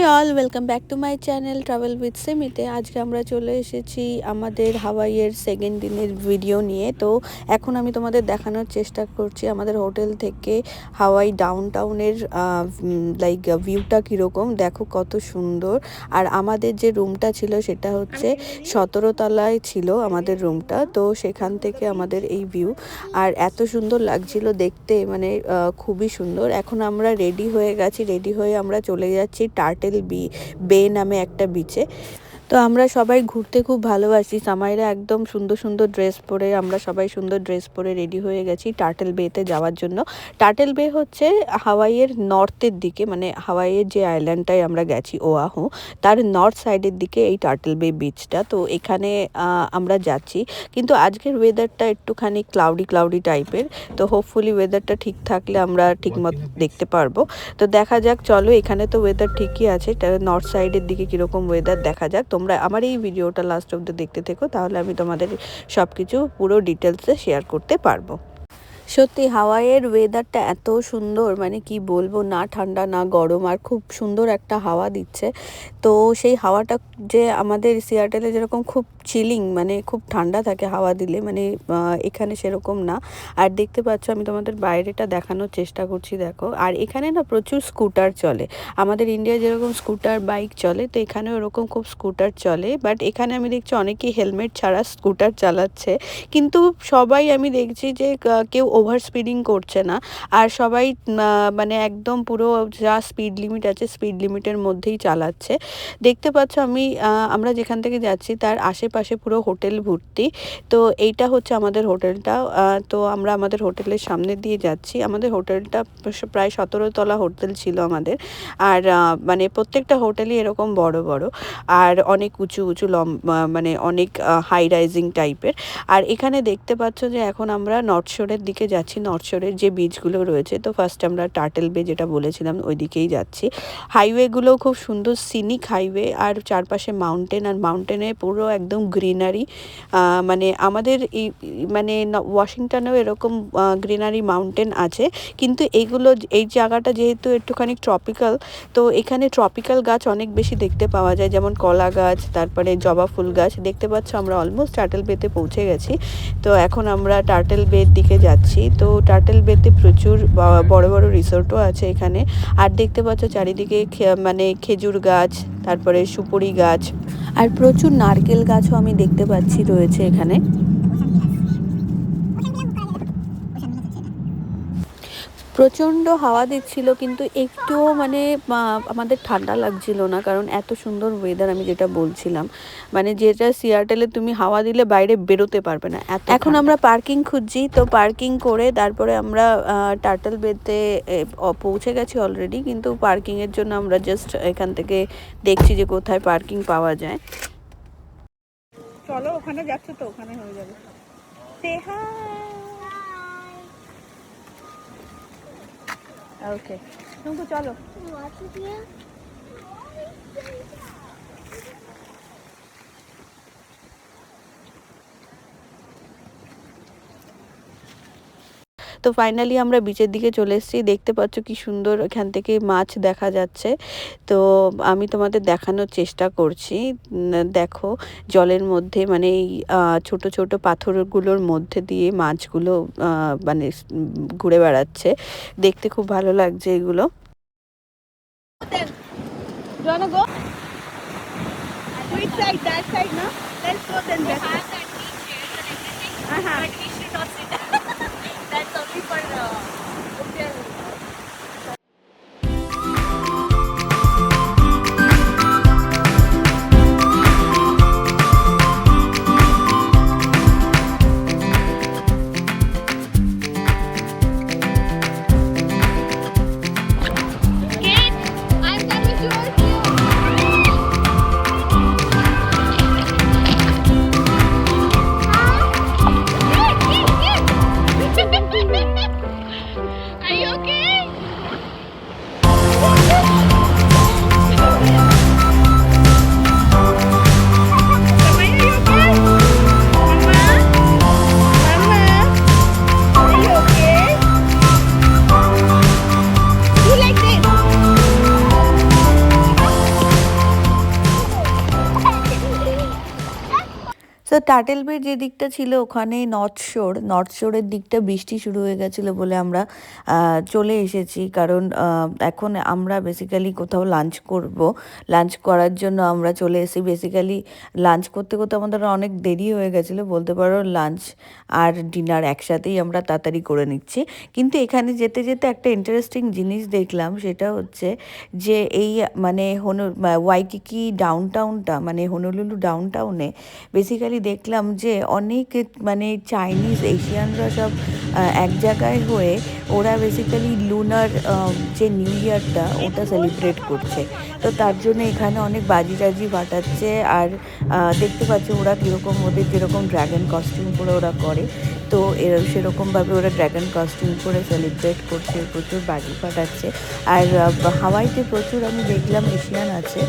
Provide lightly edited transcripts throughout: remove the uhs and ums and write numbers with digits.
High all, welcome back to my channel travel with সেমিতে। আজকে আমরা চলে এসেছি আমাদের হাওয়াইয়ের সেকেন্ড দিনের ভিডিও নিয়ে। তো এখন আমি তোমাদের দেখানোর চেষ্টা করছি আমাদের হোটেল থেকে হাওয়াই ডাউন টাউনের লাইক ভিউটা কীরকম। দেখো কত সুন্দর। আর আমাদের যে রুমটা ছিল সেটা হচ্ছে 17 তলায় ছিল আমাদের রুমটা। তো সেখান থেকে আমাদের এই ভিউ, আর এত সুন্দর লাগছিল দেখতে, মানে খুবই সুন্দর। এখন আমরা রেডি হয়ে গেছি, রেডি হয়ে আমরা চলে যাচ্ছি টার্টেল বে নামে একটা বিচে। তো আমরা সবাই ঘুরতে খুব ভালোবাসি। সামাইরা একদম সুন্দর সুন্দর ড্রেস পরে, আমরা সবাই সুন্দর ড্রেস পরে রেডি হয়ে গেছি টার্টেল বেতে যাওয়ার জন্য। টার্টেল বে হচ্ছে হাওয়াইয়ের নর্থের দিকে, মানে হাওয়াইয়ের যে আইল্যান্ডটায় আমরা গেছি ওয়াহু, তার নর্থ সাইডের দিকে এই টার্টেল বে বিচটা। তো এখানে আমরা যাচ্ছি, কিন্তু আজকের ওয়েদারটা একটুখানি ক্লাউডি টাইপের। তো হোপফুলি ওয়েদারটা ঠিক থাকলে আমরা ঠিকমতো দেখতে পারবো। তো দেখা যাক, চলো। এখানে তো ওয়েদার ঠিকই আছে, নর্থ সাইডের দিকে কীরকম ওয়েদার দেখা যাক। তোমরা আমার এই ভিডিওটা লাস্ট অবধি দেখতে থেকো, তাহলে আমি তোমাদের সব কিছু পুরো ডিটেলসে শেয়ার করতে পারবো। সত্যি হাওয়াইয়ের ওয়েদারটা এত সুন্দর, মানে কি বলবো, না ঠান্ডা না গরম, আর খুব সুন্দর একটা হাওয়া দিচ্ছে। তো সেই হাওয়াটা যে আমাদের সিয়াটেলে যেরকম খুব চিলিং, মানে খুব ঠান্ডা থাকে হাওয়া দিলে, মানে এখানে সেরকম না। আর দেখতে পাচ্ছ আমি তোমাদের বাইরেটা দেখানোর চেষ্টা করছি, দেখো। আর এখানে না প্রচুর স্কুটার চলে। আমাদের ইন্ডিয়ায় যেরকম স্কুটার বাইক চলে, তো এখানেও ওরকম খুব স্কুটার চলে। বাট এখানে আমি দেখছি অনেকেই হেলমেট ছাড়া স্কুটার চালাচ্ছে, কিন্তু সবাই আমি দেখছি যে কেউ ওভার স্পিডিং করছে না। আর সবাই মানে একদম পুরো যা স্পিড লিমিট আছে স্পিড লিমিটের মধ্যেই চালাচ্ছে। দেখতে পাচ্ছ আমরা যেখান থেকে যাচ্ছি তার আশেপাশে পুরো হোটেল ভর্তি। তো এইটা হচ্ছে আমাদের হোটেলটা। তো আমরা আমাদের হোটেলের সামনে দিয়ে যাচ্ছি। আমাদের হোটেলটা প্রায় 17 তলা হোটেল ছিল আমাদের। আর মানে প্রত্যেকটা হোটেলই এরকম বড় বড়, আর অনেক উঁচু উঁচু মানে অনেক হাই রাইজিং টাইপের। আর এখানে দেখতে পাচ্ছ যে এখন আমরা নর্থ শোরের দিকে যাচ্ছি, নর্থ শোরের যে বিচগুলো রয়েছে। তো ফার্স্ট আমরা টার্টেল বে যেটা বলেছিলাম ওই দিকেই যাচ্ছি। হাইওয়েগুলোও খুব সুন্দর সিনিক হাইওয়ে, আর চারপাশে মাউন্টেন, আর মাউন্টেনে পুরো একদম গ্রিনারি। মানে আমাদের এই মানে ওয়াশিংটনেও এরকম গ্রিনারি মাউন্টেন আছে, কিন্তু এই জায়গাটা যেহেতু একটুখানি ট্রপিক্যাল, তো এখানে ট্রপিক্যাল গাছ অনেক বেশি দেখতে পাওয়া যায়, যেমন কলা গাছ, তারপরে জবা ফুল গাছ। দেখতে পাচ্ছ আমরা অলমোস্ট টার্টেল বেতে পৌঁছে গেছি। তো এখন আমরা টার্টেল বের দিকে যাচ্ছি। তো টার্টেল বেতে প্রচুর বড় বড় রিসোর্টও আছে এখানে। আর দেখতে পাচ্ছ চারিদিকে মানে খেজুর গাছ, তারপরে সুপুরি গাছ, আর প্রচুর নারকেল গাছও আমি দেখতে পাচ্ছি রয়েছে এখানে। প্রচণ্ড হাওয়া দিচ্ছিল, কিন্তু একটুও মানে আমাদের ঠান্ডা লাগছিল না, কারণ এত সুন্দর ওয়েদার। আমি যেটা বলছিলাম, মানে যেটা সিয়াটেলে তুমি হাওয়া দিলে বাইরে বেরোতে পারবে না। এখন আমরা পার্কিং খুঁজছি। তো পার্কিং করে তারপরে আমরা টার্টেল বেতে পৌঁছে গেছি অলরেডি, কিন্তু পার্কিংয়ের জন্য আমরা জাস্ট এখান থেকে দেখছি যে কোথায় পার্কিং পাওয়া যায়। চলো, ওখানে যাচ্ছ তো ওখানে হয়ে যাবে। ওকে, তুমি চলো। তো ফাইনালি আমরা বিচের দিকে চলে এসেছি। দেখতে পাচ্ছ কি সুন্দর এখান থেকে মাছ দেখা যাচ্ছে। তো আমি তোমাদের দেখানোর চেষ্টা করছি। দেখো জলের মধ্যে, মানে এই ছোট ছোট পাথরগুলোর মধ্যে দিয়ে মাছগুলো মানে ঘুরে বেড়াচ্ছে। দেখতে খুব ভালো লাগছে এগুলো। That's only for Indian. তো টার্টেল বে যে দিকটা ছিল ওখানে নর্থ শোরের দিকটা বৃষ্টি শুরু হয়ে গেছিলো বলে আমরা চলে এসেছি, কারণ এখন আমরা বেসিক্যালি কোথাও লাঞ্চ করার জন্য আমরা চলে এসেছি। বেসিক্যালি লাঞ্চ করতে করতে আমাদের অনেক দেরি হয়ে গেছিলো বলতে পারো, লাঞ্চ আর ডিনার একসাথেই আমরা তাড়াতাড়ি করে নিচ্ছি। কিন্তু এখানে যেতে যেতে একটা ইন্টারেস্টিং জিনিস দেখলাম, সেটা হচ্ছে যে এই মানে ওয়াইকিকি ডাউনটাউনটা মানে হনুলুলু ডাউনটাউনে বেসিক্যালি দেখলাম যে অনেক মানে চাইনিজ এশিয়ানরা সব এক জায়গায় হয়ে ওরা বেসিক্যালি লুনার যে নিউ ইয়ারটা ওটা সেলিব্রেট করছে। তো তার জন্য এখানে অনেক বাজি টাজি ফাটাচ্ছে, আর দেখতে পাচ্ছি ওরা কীরকম, ওদের যেরকম ড্র্যাগন কস্টিউম পরে ওরা করে, তো সেরকমভাবে ওরা ড্র্যাগন কস্টিউম পরে সেলিব্রেট করছে, প্রচুর বাজি ফাটাচ্ছে। আর হাওয়াইতে প্রচুর আমি দেখলাম এশিয়ান আছে,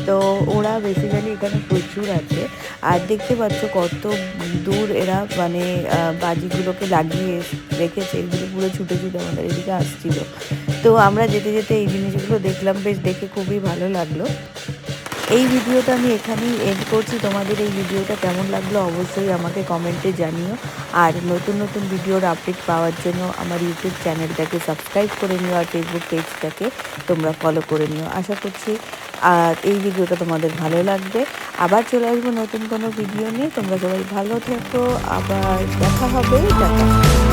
তো ওরা বেসিক্যালি এখানে প্রচুর আছে। আর দেখতে পাচ্ছ কত দূর এরা মানে বাজিগুলোকে লাগিয়ে রেখেছে, এগুলো পুরো ছুটে ছুটে আমাদের এদিকে আসছিল। তো আমরা যেতে যেতে এই জিনিসগুলো দেখলাম, বেশ দেখে খুবই ভালো লাগলো। এই ভিডিওটা আমি এখানেই এন্ড করছি। তোমাদের এই ভিডিওটা কেমন লাগলো অবশ্যই আমাকে কমেন্টে জানিও। আর নতুন নতুন ভিডিওর আপডেট পাওয়ার জন্য আমার ইউটিউব চ্যানেলটাকে সাবস্ক্রাইব করে নিও, আর ফেসবুক পেজটাকে তোমরা ফলো করে নিও। আশা করছি এই ভিডিওটা তোমাদের ভালো লাগবে। আবার চলে আসবো নতুন কোনো ভিডিও নিয়ে। তোমরা সবাই ভালো থেকো, আবার দেখা হবে। টাটা।